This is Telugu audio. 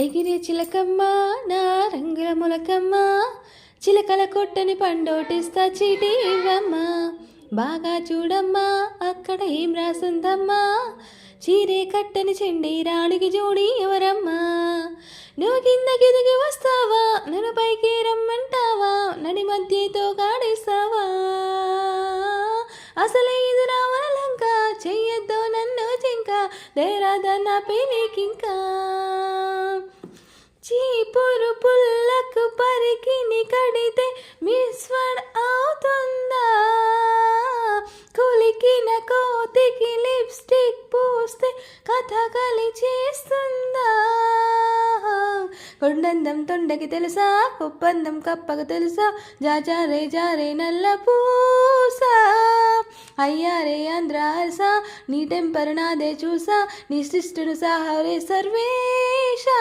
ఎగిరే చిలకమ్మ నా రంగుల మొలకమ్మ, చిలకల కొట్టని పండోటిస్తా చీటీ ఇవ్వమ్మా. బాగా చూడమ్మా అక్కడ ఏం రాసుందమ్మా, చీరే కట్టని చెండి రాణికి జోడి ఎవరమ్మా. నువ్వు కిందకి దిగి వస్తావా, నన్ను పైకి రమ్మంటావా, నడి మధ్యతో కాడేస్తావా. అసలే ఇది రావణ లంక, చెయ్యొద్దు నన్ను చింక, దేరాదా నా పెళ్ళికింకా. చీపురు పుల్లకు పరికిని కడితే మిస్వర్డ్ అవుతుందా, కులికిన కోతికి లిప్స్టిక్ పూస్తే కథకలి చేస్తుందా. కొండందం తొండకి తెలుసా, ఒప్పందం కప్పకు తెలుసా, జాజారే జారే నల్ల పూసా. అయ్యారే ఆంధ్ర అరసా, నీ టెంపర్ నాదే చూసా, నీ శిష్టుడు సాహరే సర్వేశా.